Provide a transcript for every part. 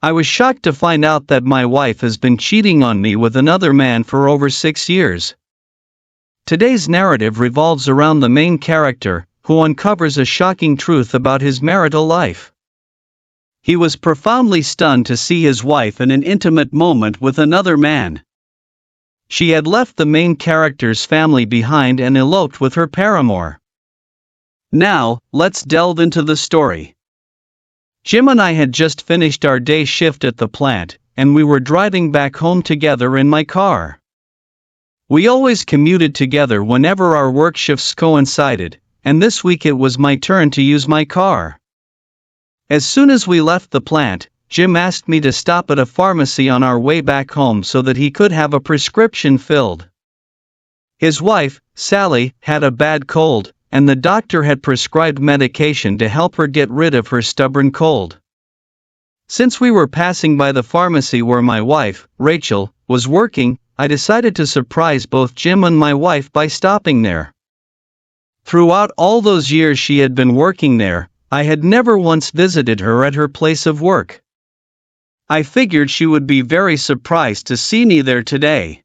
I was shocked to find out that my wife has been cheating on me with another man for over 6 years. Today's narrative revolves around the main character, who uncovers a shocking truth about his marital life. He was profoundly stunned to see his wife in an intimate moment with another man. She had left the main character's family behind and eloped with her paramour. Now, let's delve into the story. Jim and I had just finished our day shift at the plant, and we were driving back home together in my car. We always commuted together whenever our work shifts coincided, and this week it was my turn to use my car. As soon as we left the plant, Jim asked me to stop at a pharmacy on our way back home so that he could have a prescription filled. His wife, Sally, had a bad cold, and the doctor had prescribed medication to help her get rid of her stubborn cold. Since we were passing by the pharmacy where my wife, Rachel, was working, I decided to surprise both Jim and my wife by stopping there. Throughout all those years she had been working there, I had never once visited her at her place of work. I figured she would be very surprised to see me there today.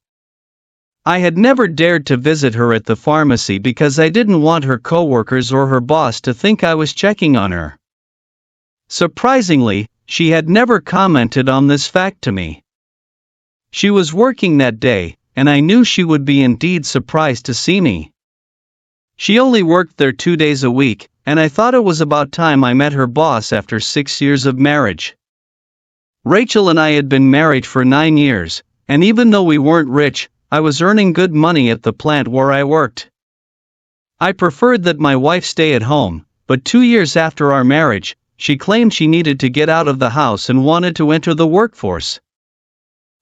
I had never dared to visit her at the pharmacy because I didn't want her coworkers or her boss to think I was checking on her. Surprisingly, she had never commented on this fact to me. She was working that day, and I knew she would be indeed surprised to see me. She only worked there 2 days a week, and I thought it was about time I met her boss after 6 years of marriage. Rachel and I had been married for 9 years, and even though we weren't rich, I was earning good money at the plant where I worked. I preferred that my wife stay at home, but 2 years after our marriage, she claimed she needed to get out of the house and wanted to enter the workforce.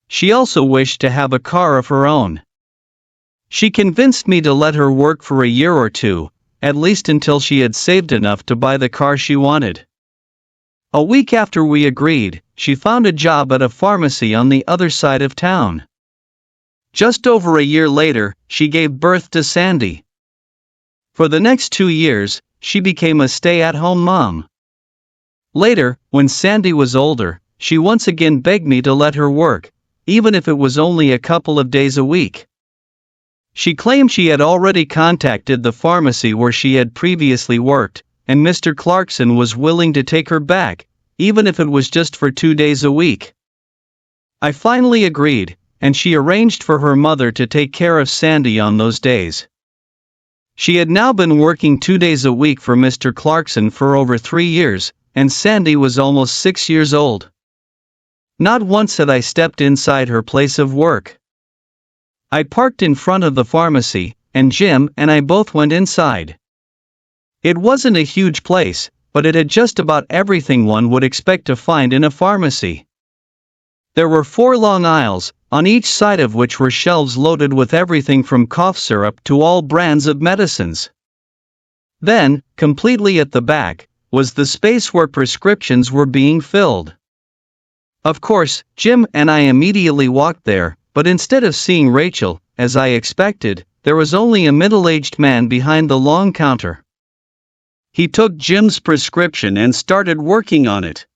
She also wished to have a car of her own. She convinced me to let her work for a year or two, at least until she had saved enough to buy the car she wanted. A week after we agreed, she found a job at a pharmacy on the other side of town. Just over a year later, she gave birth to Sandy. For the next 2 years, she became a stay-at-home mom. Later, when Sandy was older, she once again begged me to let her work, even if it was only a couple of days a week. She claimed she had already contacted the pharmacy where she had previously worked, and Mr. Clarkson was willing to take her back, even if it was just for 2 days a week. I finally agreed, and she arranged for her mother to take care of Sandy on those days. She had now been working 2 days a week for Mr. Clarkson for over 3 years, and Sandy was almost 6 years old. Not once had I stepped inside her place of work. I parked in front of the pharmacy, and Jim and I both went inside. It wasn't a huge place, but it had just about everything one would expect to find in a pharmacy. There were 4 long aisles, on each side of which were shelves loaded with everything from cough syrup to all brands of medicines. Then, completely at the back, was the space where prescriptions were being filled. Of course, Jim and I immediately walked there, but instead of seeing Rachel, as I expected, there was only a middle-aged man behind the long counter. He took Jim's prescription and started working on it.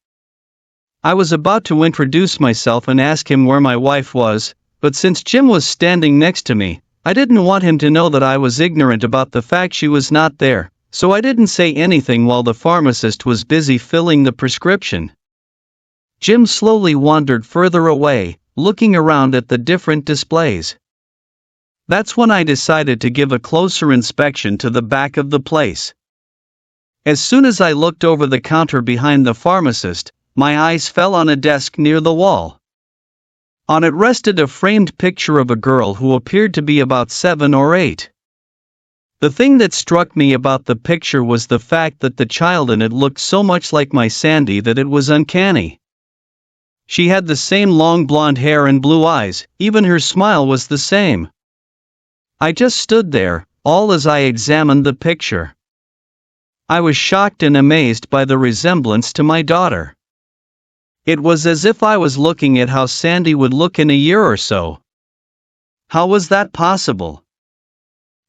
I was about to introduce myself and ask him where my wife was, but since Jim was standing next to me, I didn't want him to know that I was ignorant about the fact she was not there, so I didn't say anything while the pharmacist was busy filling the prescription. Jim slowly wandered further away, looking around at the different displays. That's when I decided to give a closer inspection to the back of the place. As soon as I looked over the counter behind the pharmacist, my eyes fell on a desk near the wall. On it rested a framed picture of a girl who appeared to be about 7 or 8. The thing that struck me about the picture was the fact that the child in it looked so much like my Sandy that it was uncanny. She had the same long blonde hair and blue eyes, even her smile was the same. I just stood there, all as I examined the picture. I was shocked and amazed by the resemblance to my daughter. It was as if I was looking at how Sandy would look in a year or so. How was that possible?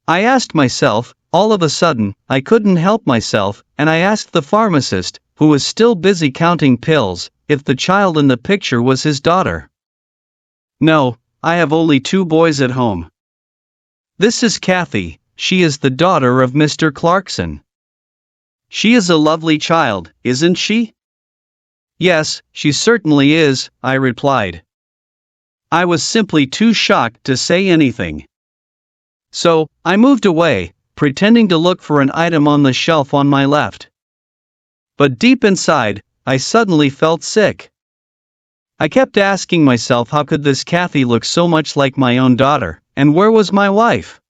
I asked myself. All of a sudden, I couldn't help myself, and I asked the pharmacist, who was still busy counting pills, if the child in the picture was his daughter. No, I have only 2 boys at home. This is Kathy, she is the daughter of Mr. Clarkson. She is a lovely child, isn't she? Yes, she certainly is, I replied. I was simply too shocked to say anything. So, I moved away, pretending to look for an item on the shelf on my left. But deep inside, I suddenly felt sick. I kept asking myself, how could this Kathy look so much like my own daughter, and where was my wife?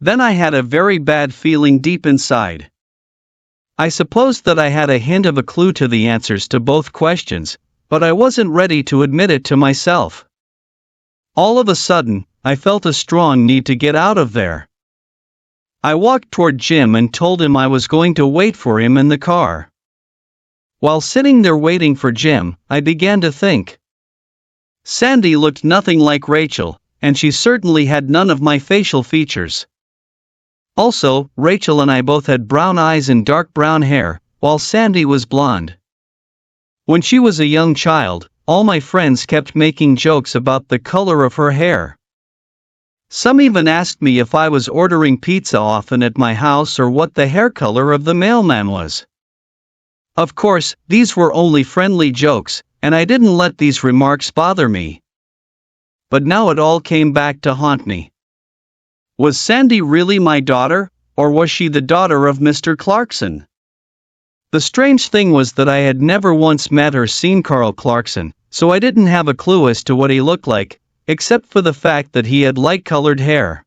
Then I had a very bad feeling deep inside. I supposed that I had a hint of a clue to the answers to both questions, but I wasn't ready to admit it to myself. All of a sudden, I felt a strong need to get out of there. I walked toward Jim and told him I was going to wait for him in the car. While sitting there waiting for Jim, I began to think. Sandy looked nothing like Rachel, and she certainly had none of my facial features. Also, Rachel and I both had brown eyes and dark brown hair, while Sandy was blonde. When she was a young child, all my friends kept making jokes about the color of her hair. Some even asked me if I was ordering pizza often at my house or what the hair color of the mailman was. Of course, these were only friendly jokes, and I didn't let these remarks bother me. But now it all came back to haunt me. Was Sandy really my daughter, or was she the daughter of Mr. Clarkson? The strange thing was that I had never once met or seen Carl Clarkson, so I didn't have a clue as to what he looked like, except for the fact that he had light-colored hair.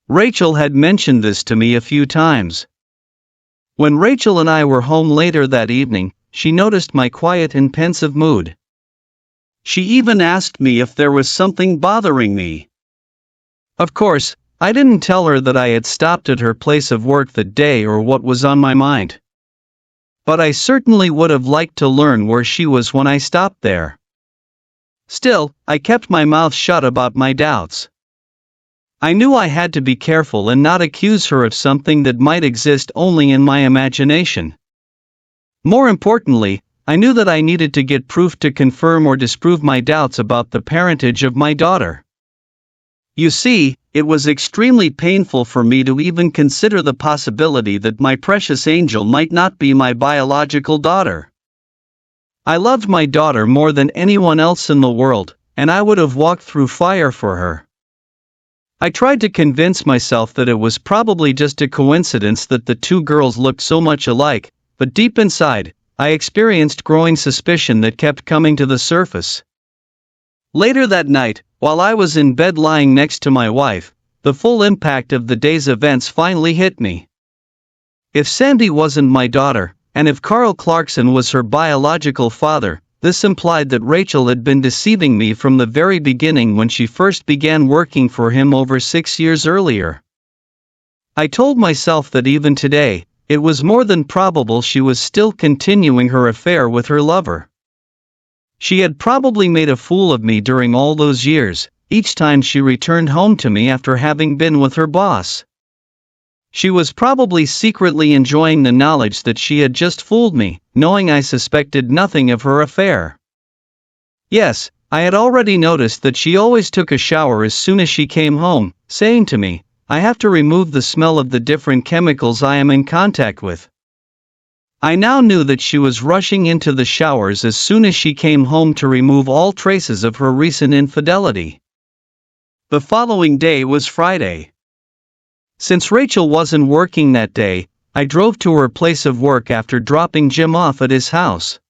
Rachel had mentioned this to me a few times. When Rachel and I were home later that evening, she noticed my quiet and pensive mood. She even asked me if there was something bothering me. Of course, I didn't tell her that I had stopped at her place of work that day or what was on my mind. But I certainly would have liked to learn where she was when I stopped there. Still, I kept my mouth shut about my doubts. I knew I had to be careful and not accuse her of something that might exist only in my imagination. More importantly, I knew that I needed to get proof to confirm or disprove my doubts about the parentage of my daughter. You see, it was extremely painful for me to even consider the possibility that my precious angel might not be my biological daughter. I loved my daughter more than anyone else in the world, and I would have walked through fire for her. I tried to convince myself that it was probably just a coincidence that the 2 girls looked so much alike, but deep inside, I experienced growing suspicion that kept coming to the surface. Later that night, while I was in bed lying next to my wife, the full impact of the day's events finally hit me. If Sandy wasn't my daughter, and if Carl Clarkson was her biological father, this implied that Rachel had been deceiving me from the very beginning when she first began working for him over 6 years earlier. I told myself that even today, it was more than probable she was still continuing her affair with her lover. She had probably made a fool of me during all those years, each time she returned home to me after having been with her boss. She was probably secretly enjoying the knowledge that she had just fooled me, knowing I suspected nothing of her affair. Yes, I had already noticed that she always took a shower as soon as she came home, saying to me, "I have to remove the smell of the different chemicals I am in contact with." I now knew that she was rushing into the showers as soon as she came home to remove all traces of her recent infidelity. The following day was Friday. Since Rachel wasn't working that day, I drove to her place of work after dropping Jim off at his house.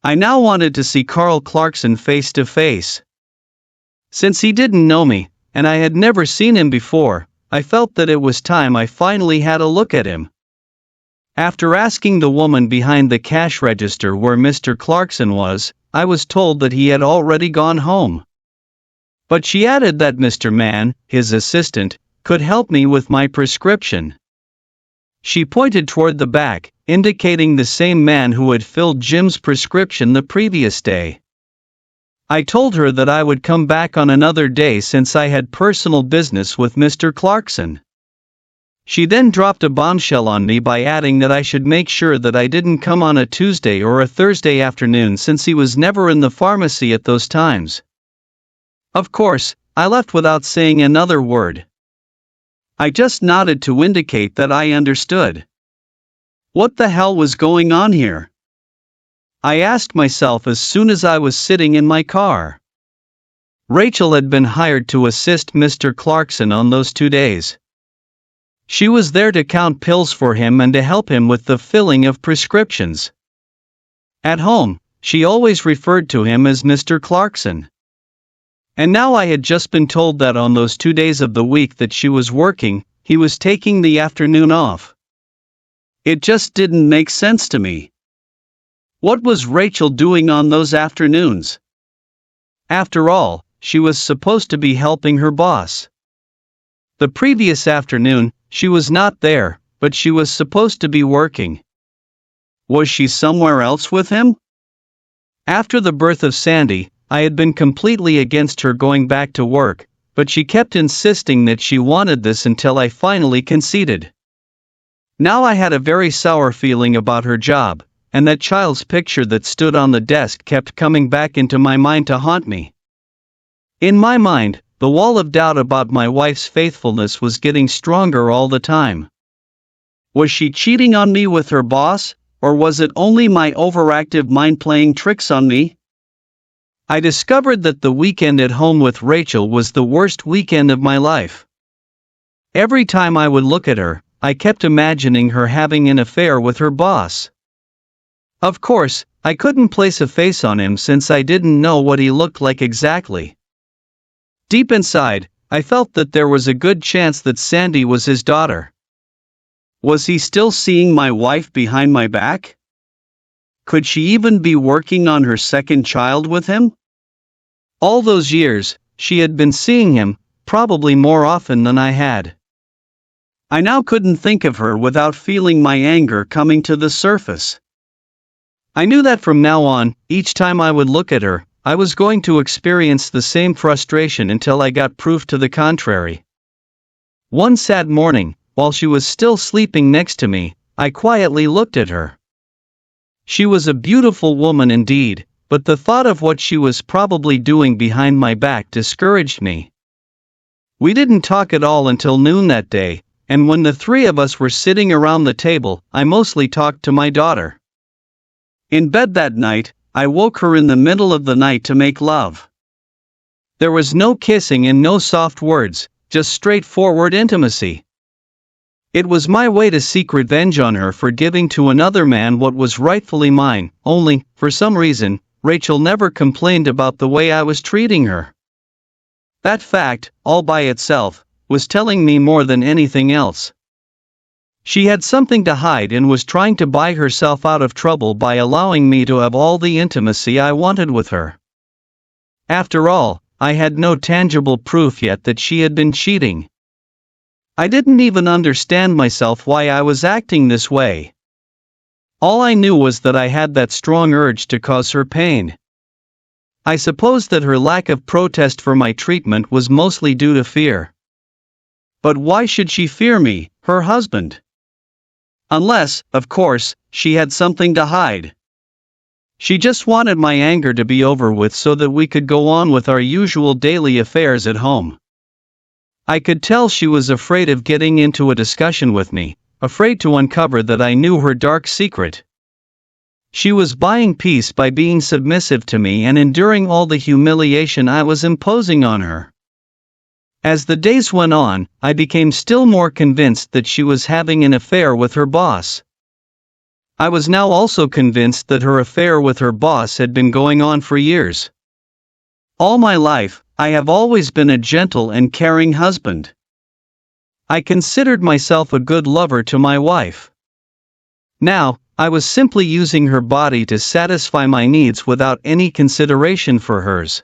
I now wanted to see Carl Clarkson face to face. Since he didn't know me, and I had never seen him before, I felt that it was time I finally had a look at him. After asking the woman behind the cash register where Mr. Clarkson was, I was told that he had already gone home. But she added that Mr. Mann, his assistant, could help me with my prescription. She pointed toward the back, indicating the same man who had filled Jim's prescription the previous day. I told her that I would come back on another day since I had personal business with Mr. Clarkson. She then dropped a bombshell on me by adding that I should make sure that I didn't come on a Tuesday or a Thursday afternoon since he was never in the pharmacy at those times. Of course, I left without saying another word. I just nodded to indicate that I understood. What the hell was going on here? I asked myself as soon as I was sitting in my car. Rachel had been hired to assist Mr. Clarkson on those 2 days. She was there to count pills for him and to help him with the filling of prescriptions. At home, she always referred to him as Mr. Clarkson. And now I had just been told that on those 2 days of the week that she was working, he was taking the afternoon off. It just didn't make sense to me. What was Rachel doing on those afternoons? After all, she was supposed to be helping her boss. The previous afternoon, she was not there, but she was supposed to be working. Was she somewhere else with him? After the birth of Sandy, I had been completely against her going back to work, but she kept insisting that she wanted this until I finally conceded. Now I had a very sour feeling about her job, and that child's picture that stood on the desk kept coming back into my mind to haunt me. In my mind, the wall of doubt about my wife's faithfulness was getting stronger all the time. Was she cheating on me with her boss, or was it only my overactive mind playing tricks on me? I discovered that the weekend at home with Rachel was the worst weekend of my life. Every time I would look at her, I kept imagining her having an affair with her boss. Of course, I couldn't place a face on him since I didn't know what he looked like exactly. Deep inside, I felt that there was a good chance that Sandy was his daughter. Was he still seeing my wife behind my back? Could she even be working on her second child with him? All those years, she had been seeing him, probably more often than I had. I now couldn't think of her without feeling my anger coming to the surface. I knew that from now on, each time I would look at her, I was going to experience the same frustration until I got proof to the contrary. One sad morning, while she was still sleeping next to me, I quietly looked at her. She was a beautiful woman indeed, but the thought of what she was probably doing behind my back discouraged me. We didn't talk at all until noon that day, and when the three of us were sitting around the table, I mostly talked to my daughter. In bed that night, I woke her in the middle of the night to make love. There was no kissing and no soft words, just straightforward intimacy. It was my way to seek revenge on her for giving to another man what was rightfully mine, only, for some reason, Rachel never complained about the way I was treating her. That fact, all by itself, was telling me more than anything else. She had something to hide and was trying to buy herself out of trouble by allowing me to have all the intimacy I wanted with her. After all, I had no tangible proof yet that she had been cheating. I didn't even understand myself why I was acting this way. All I knew was that I had that strong urge to cause her pain. I suppose that her lack of protest for my treatment was mostly due to fear. But why should she fear me, her husband? Unless, of course, she had something to hide. She just wanted my anger to be over with so that we could go on with our usual daily affairs at home. I could tell she was afraid of getting into a discussion with me, afraid to uncover that I knew her dark secret. She was buying peace by being submissive to me and enduring all the humiliation I was imposing on her. As the days went on, I became still more convinced that she was having an affair with her boss. I was now also convinced that her affair with her boss had been going on for years. All my life, I have always been a gentle and caring husband. I considered myself a good lover to my wife. Now, I was simply using her body to satisfy my needs without any consideration for hers.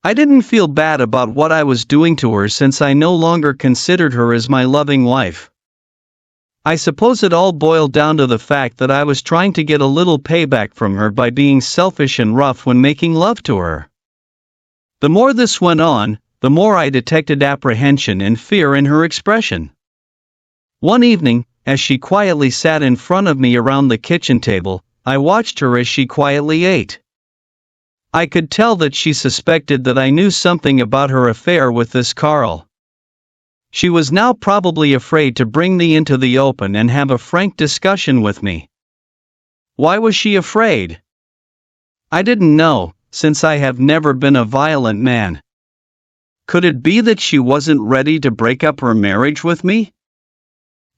I didn't feel bad about what I was doing to her since I no longer considered her as my loving wife. I suppose it all boiled down to the fact that I was trying to get a little payback from her by being selfish and rough when making love to her. The more this went on, the more I detected apprehension and fear in her expression. One evening, as she quietly sat in front of me around the kitchen table, I watched her as she quietly ate. I could tell that she suspected that I knew something about her affair with this Carl. She was now probably afraid to bring me into the open and have a frank discussion with me. Why was she afraid? I didn't know, since I have never been a violent man. Could it be that she wasn't ready to break up her marriage with me?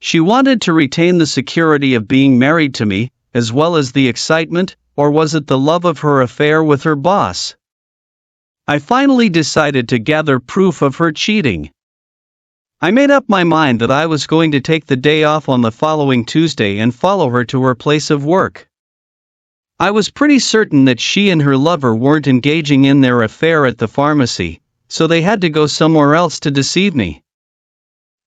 She wanted to retain the security of being married to me, as well as the excitement, or was it the love of her affair with her boss? I finally decided to gather proof of her cheating. I made up my mind that I was going to take the day off on the following Tuesday and follow her to her place of work. I was pretty certain that she and her lover weren't engaging in their affair at the pharmacy, so they had to go somewhere else to deceive me.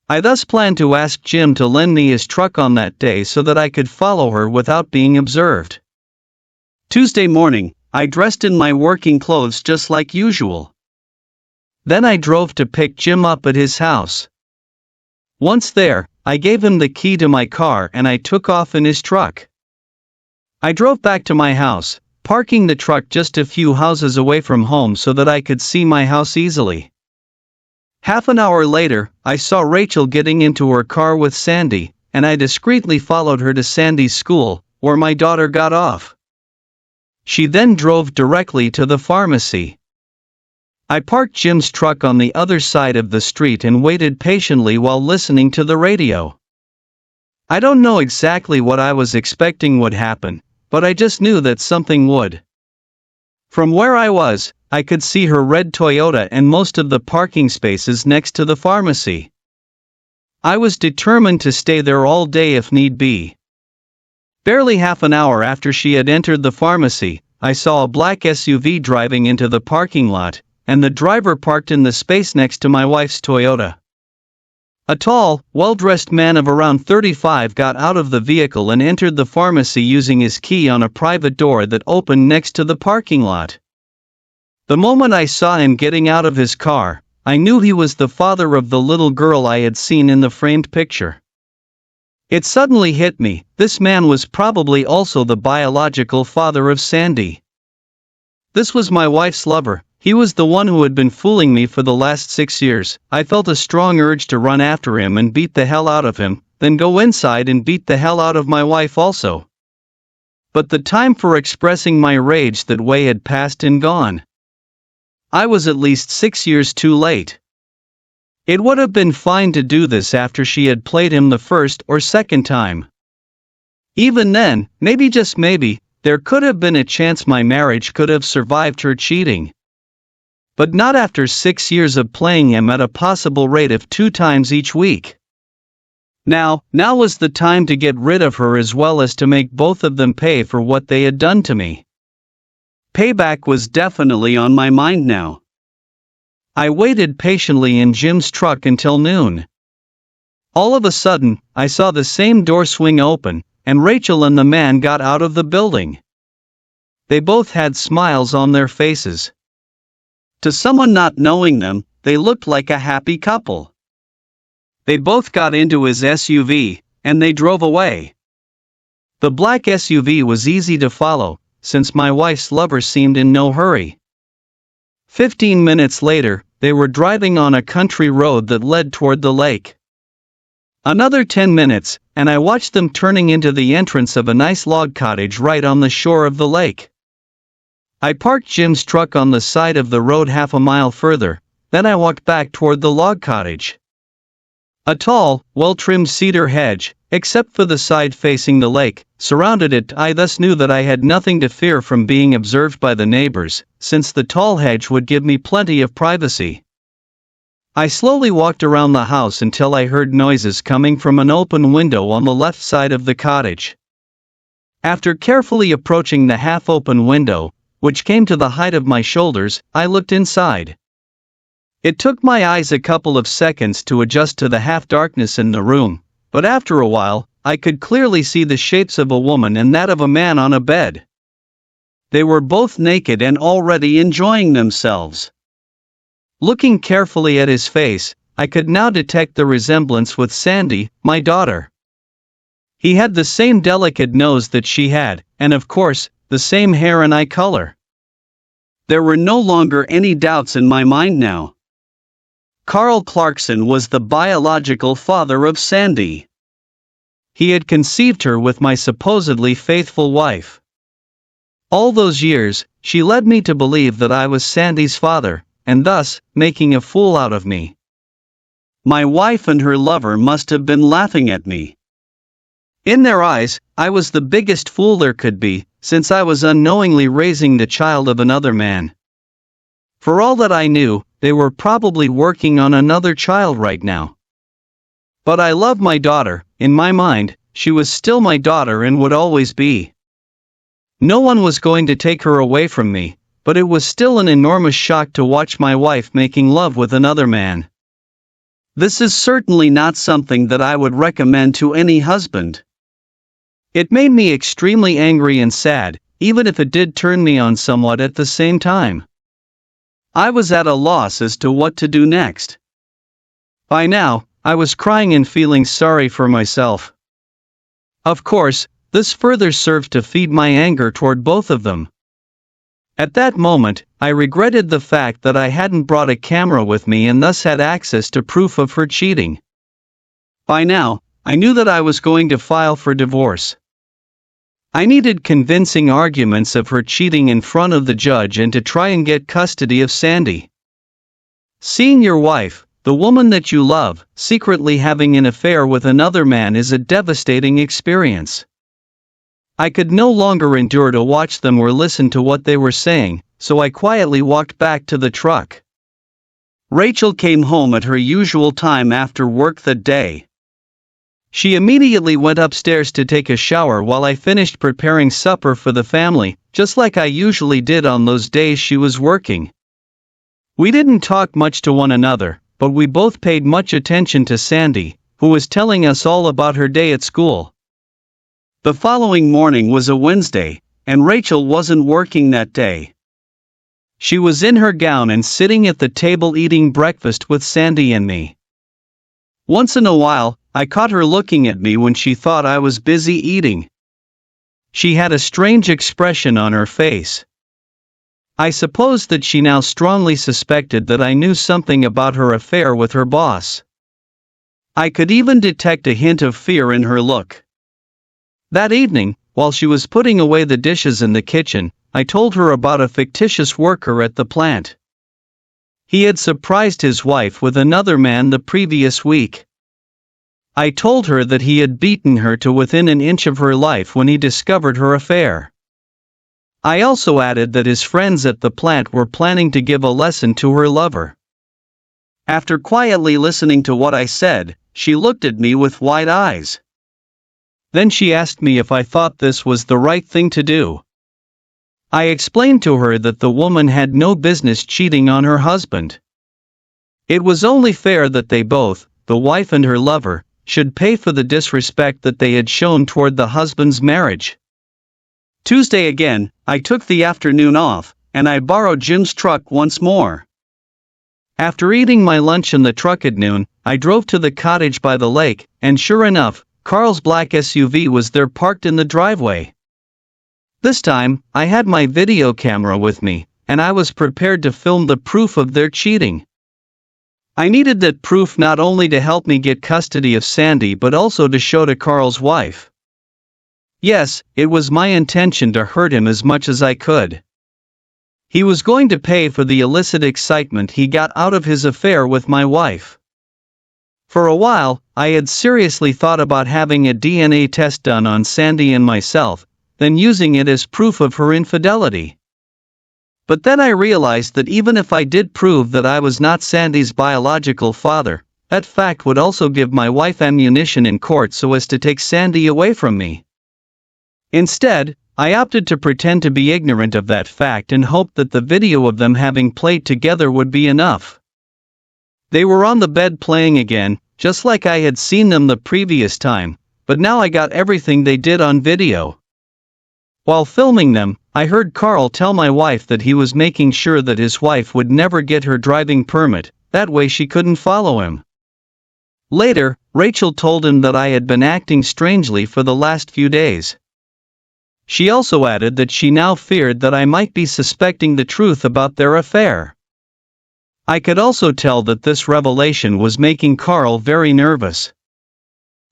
I thus planned to ask Jim to lend me his truck on that day so that I could follow her without being observed. Tuesday morning, I dressed in my working clothes just like usual. Then I drove to pick Jim up at his house. Once there, I gave him the key to my car and I took off in his truck. I drove back to my house, parking the truck just a few houses away from home so that I could see my house easily. Half an hour later, I saw Rachel getting into her car with Sandy, and I discreetly followed her to Sandy's school, where my daughter got off. She then drove directly to the pharmacy. I parked Jim's truck on the other side of the street and waited patiently while listening to the radio. I don't know exactly what I was expecting would happen, but I just knew that something would. From where I was, I could see her red Toyota and most of the parking spaces next to the pharmacy. I was determined to stay there all day if need be. Barely half an hour after she had entered the pharmacy, I saw a black SUV driving into the parking lot, and the driver parked in the space next to my wife's Toyota. A tall, well-dressed man of around 35 got out of the vehicle and entered the pharmacy using his key on a private door that opened next to the parking lot. The moment I saw him getting out of his car, I knew he was the father of the little girl I had seen in the framed picture. It suddenly hit me, this man was probably also the biological father of Sandy. This was my wife's lover. He was the one who had been fooling me for the last 6 years. I felt a strong urge to run after him and beat the hell out of him, then go inside and beat the hell out of my wife also. But the time for expressing my rage that way had passed and gone. I was at least 6 years too late. It would have been fine to do this after she had played him the first or second time. Even then, maybe just maybe, there could have been a chance my marriage could have survived her cheating. But not after 6 years of playing him at a possible rate of 2 times each week. Now was the time to get rid of her as well as to make both of them pay for what they had done to me. Payback was definitely on my mind now. I waited patiently in Jim's truck until noon. All of a sudden, I saw the same door swing open, and Rachel and the man got out of the building. They both had smiles on their faces. To someone not knowing them, they looked like a happy couple. They both got into his SUV, and they drove away. The black SUV was easy to follow, since my wife's lover seemed in no hurry. 15 minutes later, they were driving on a country road that led toward the lake. Another 10 minutes, and I watched them turning into the entrance of a nice log cottage right on the shore of the lake. I parked Jim's truck on the side of the road half a mile further, then I walked back toward the log cottage. A tall, well-trimmed cedar hedge, except for the side facing the lake, surrounded it. I thus knew that I had nothing to fear from being observed by the neighbors, since the tall hedge would give me plenty of privacy. I slowly walked around the house until I heard noises coming from an open window on the left side of the cottage. After carefully approaching the half-open window, which came to the height of my shoulders, I looked inside. It took my eyes a couple of seconds to adjust to the half-darkness in the room, but after a while, I could clearly see the shapes of a woman and that of a man on a bed. They were both naked and already enjoying themselves. Looking carefully at his face, I could now detect the resemblance with Sandy, my daughter. He had the same delicate nose that she had, and of course, the same hair and eye color. There were no longer any doubts in my mind now. Carl Clarkson was the biological father of Sandy. He had conceived her with my supposedly faithful wife. All those years, she led me to believe that I was Sandy's father, and thus, making a fool out of me. My wife and her lover must have been laughing at me. In their eyes, I was the biggest fool there could be, since I was unknowingly raising the child of another man. For all that I knew, they were probably working on another child right now. But I loved my daughter. In my mind, she was still my daughter and would always be. No one was going to take her away from me, but it was still an enormous shock to watch my wife making love with another man. This is certainly not something that I would recommend to any husband. It made me extremely angry and sad, even if it did turn me on somewhat at the same time. I was at a loss as to what to do next. By now, I was crying and feeling sorry for myself. Of course, this further served to feed my anger toward both of them. At that moment, I regretted the fact that I hadn't brought a camera with me and thus had access to proof of her cheating. By now, I knew that I was going to file for divorce. I needed convincing arguments of her cheating in front of the judge and to try and get custody of Sandy. Seeing your wife, the woman that you love, secretly having an affair with another man is a devastating experience. I could no longer endure to watch them or listen to what they were saying, so I quietly walked back to the truck. Rachel came home at her usual time after work that day. She immediately went upstairs to take a shower while I finished preparing supper for the family, just like I usually did on those days she was working. We didn't talk much to one another, but we both paid much attention to Sandy, who was telling us all about her day at school. The following morning was a Wednesday, and Rachel wasn't working that day. She was in her gown and sitting at the table eating breakfast with Sandy and me. Once in a while, I caught her looking at me when she thought I was busy eating. She had a strange expression on her face. I suppose that she now strongly suspected that I knew something about her affair with her boss. I could even detect a hint of fear in her look. That evening, while she was putting away the dishes in the kitchen, I told her about a fictitious worker at the plant. He had surprised his wife with another man the previous week. I told her that he had beaten her to within an inch of her life when he discovered her affair. I also added that his friends at the plant were planning to give a lesson to her lover. After quietly listening to what I said, she looked at me with wide eyes. Then she asked me if I thought this was the right thing to do. I explained to her that the woman had no business cheating on her husband. It was only fair that they both, the wife and her lover, should pay for the disrespect that they had shown toward the husband's marriage. Tuesday again, I took the afternoon off, and I borrowed Jim's truck once more. After eating my lunch in the truck at noon, I drove to the cottage by the lake, and sure enough, Carl's black SUV was there parked in the driveway. This time, I had my video camera with me, and I was prepared to film the proof of their cheating. I needed that proof not only to help me get custody of Sandy but also to show to Carl's wife. Yes, it was my intention to hurt him as much as I could. He was going to pay for the illicit excitement he got out of his affair with my wife. For a while, I had seriously thought about having a DNA test done on Sandy and myself, then using it as proof of her infidelity. But then I realized that even if I did prove that I was not Sandy's biological father, that fact would also give my wife ammunition in court so as to take Sandy away from me. Instead, I opted to pretend to be ignorant of that fact and hoped that the video of them having played together would be enough. They were on the bed playing again, just like I had seen them the previous time, but now I got everything they did on video. While filming them, I heard Carl tell my wife that he was making sure that his wife would never get her driving permit, that way she couldn't follow him. Later, Rachel told him that I had been acting strangely for the last few days. She also added that she now feared that I might be suspecting the truth about their affair. I could also tell that this revelation was making Carl very nervous.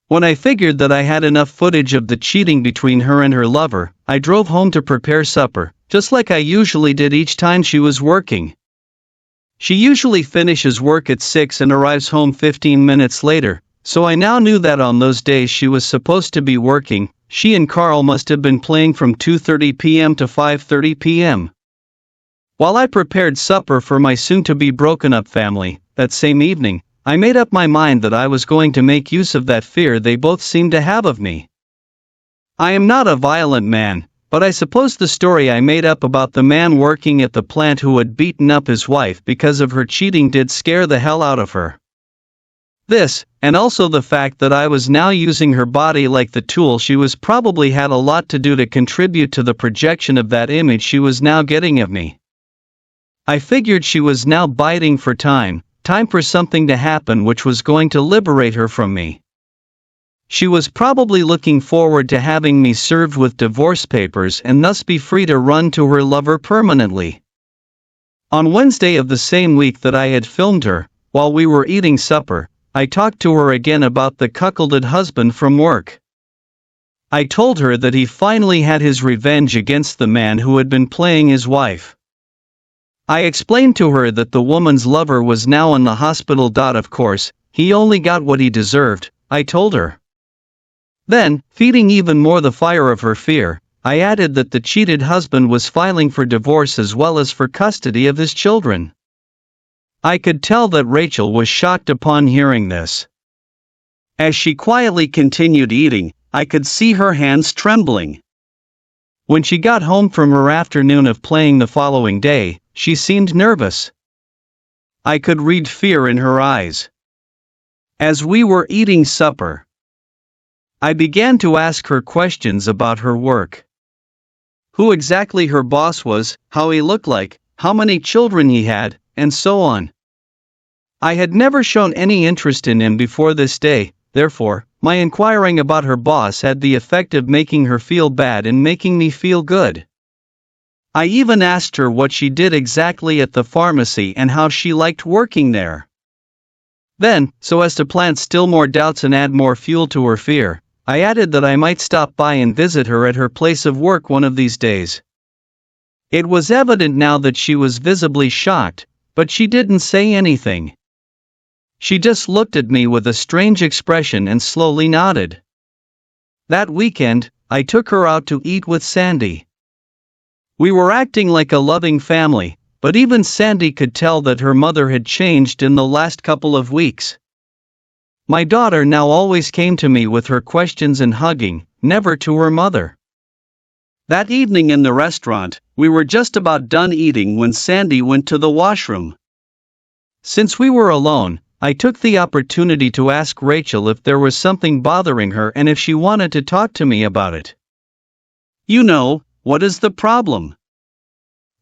When I figured that I had enough footage of the cheating between her and her lover, I drove home to prepare supper, just like I usually did each time she was working. She usually finishes work at 6 and arrives home 15 minutes later, so I now knew that on those days she was supposed to be working, she and Carl must have been playing from 2:30 p.m. to 5:30 p.m. While I prepared supper for my soon-to-be broken-up family, that same evening, I made up my mind that I was going to make use of that fear they both seemed to have of me. I am not a violent man, but I suppose the story I made up about the man working at the plant who had beaten up his wife because of her cheating did scare the hell out of her. This, and also the fact that I was now using her body like the tool she was, probably had a lot to do to contribute to the projection of that image she was now getting of me. I figured she was now biding for time for something to happen which was going to liberate her from me. She was probably looking forward to having me served with divorce papers and thus be free to run to her lover permanently. On Wednesday of the same week that I had filmed her, while we were eating supper, I talked to her again about the cuckolded husband from work. I told her that he finally had his revenge against the man who had been playing his wife. I explained to her that the woman's lover was now in the hospital. Of course, he only got what he deserved, I told her. Then, feeding even more the fire of her fear, I added that the cheated husband was filing for divorce as well as for custody of his children. I could tell that Rachel was shocked upon hearing this. As she quietly continued eating, I could see her hands trembling. When she got home from her afternoon of playing the following day, she seemed nervous. I could read fear in her eyes. As we were eating supper, I began to ask her questions about her work. Who exactly her boss was, how he looked like, how many children he had, and so on. I had never shown any interest in him before this day, therefore, my inquiring about her boss had the effect of making her feel bad and making me feel good. I even asked her what she did exactly at the pharmacy and how she liked working there. Then, so as to plant still more doubts and add more fuel to her fear, I added that I might stop by and visit her at her place of work one of these days. It was evident now that she was visibly shocked, but she didn't say anything. She just looked at me with a strange expression and slowly nodded. That weekend, I took her out to eat with Sandy. We were acting like a loving family, but even Sandy could tell that her mother had changed in the last couple of weeks. My daughter now always came to me with her questions and hugging, never to her mother. That evening in the restaurant, we were just about done eating when Sandy went to the washroom. Since we were alone, I took the opportunity to ask Rachel if there was something bothering her and if she wanted to talk to me about it. You know, what is the problem?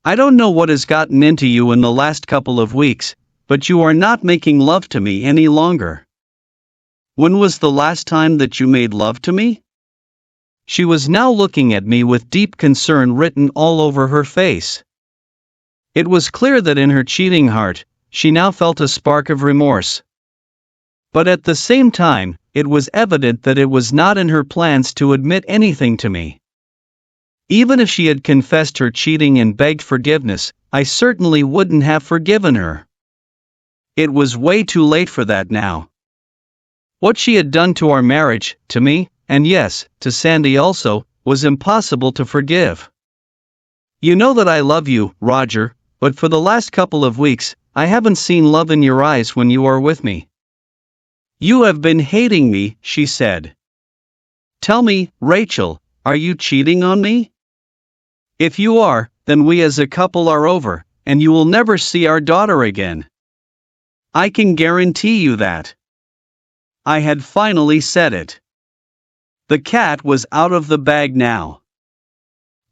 I don't know what has gotten into you in the last couple of weeks, but you are not making love to me any longer. When was the last time that you made love to me? She was now looking at me with deep concern written all over her face. It was clear that in her cheating heart, she now felt a spark of remorse. But at the same time, it was evident that it was not in her plans to admit anything to me. Even if she had confessed her cheating and begged forgiveness, I certainly wouldn't have forgiven her. It was way too late for that now. What she had done to our marriage, to me, and yes, to Sandy also, was impossible to forgive. You know that I love you, Roger, but for the last couple of weeks, I haven't seen love in your eyes when you are with me. You have been hating me, she said. Tell me, Rachel, are you cheating on me? If you are, then we as a couple are over, and you will never see our daughter again. I can guarantee you that. I had finally said it. The cat was out of the bag now.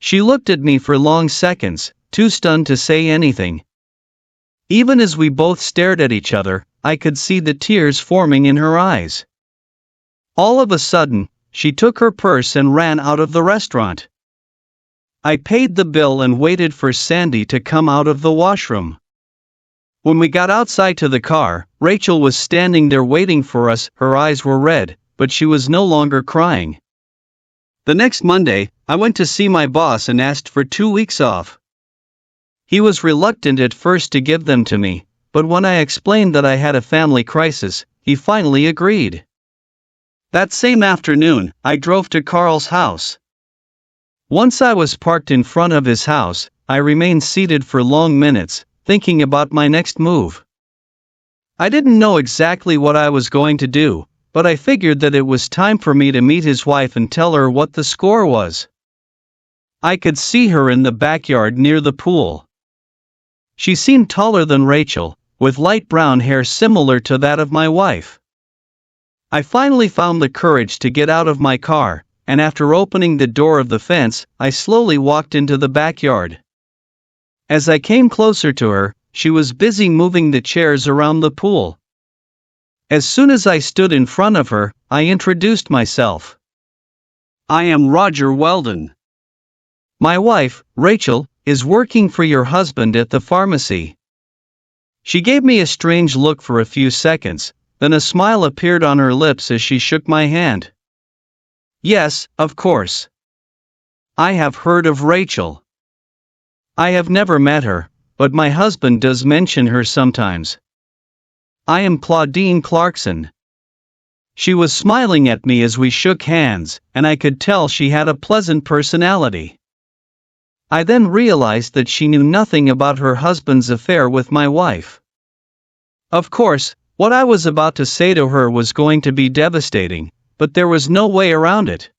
She looked at me for long seconds, too stunned to say anything. Even as we both stared at each other, I could see the tears forming in her eyes. All of a sudden, she took her purse and ran out of the restaurant. I paid the bill and waited for Sandy to come out of the washroom. When we got outside to the car, Rachel was standing there waiting for us. Her eyes were red, but she was no longer crying. The next Monday, I went to see my boss and asked for 2 weeks off. He was reluctant at first to give them to me, but when I explained that I had a family crisis, he finally agreed. That same afternoon, I drove to Carl's house. Once I was parked in front of his house, I remained seated for long minutes, thinking about my next move. I didn't know exactly what I was going to do, but I figured that it was time for me to meet his wife and tell her what the score was. I could see her in the backyard near the pool. She seemed taller than Rachel, with light brown hair similar to that of my wife. I finally found the courage to get out of my car, and after opening the door of the fence, I slowly walked into the backyard. As I came closer to her, she was busy moving the chairs around the pool. As soon as I stood in front of her, I introduced myself. I am Roger Weldon. My wife, Rachel, is working for your husband at the pharmacy. She gave me a strange look for a few seconds, then a smile appeared on her lips as she shook my hand. Yes, of course. I have heard of Rachel. I have never met her, but my husband does mention her sometimes. I am Claudine Clarkson. She was smiling at me as we shook hands, and I could tell she had a pleasant personality. I then realized that she knew nothing about her husband's affair with my wife. Of course, what I was about to say to her was going to be devastating, but there was no way around it.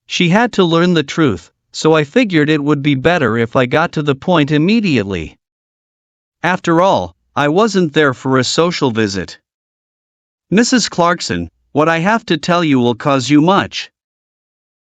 She had to learn the truth, so I figured it would be better if I got to the point immediately. After all, I wasn't there for a social visit. Mrs. Clarkson, what I have to tell you will cause you much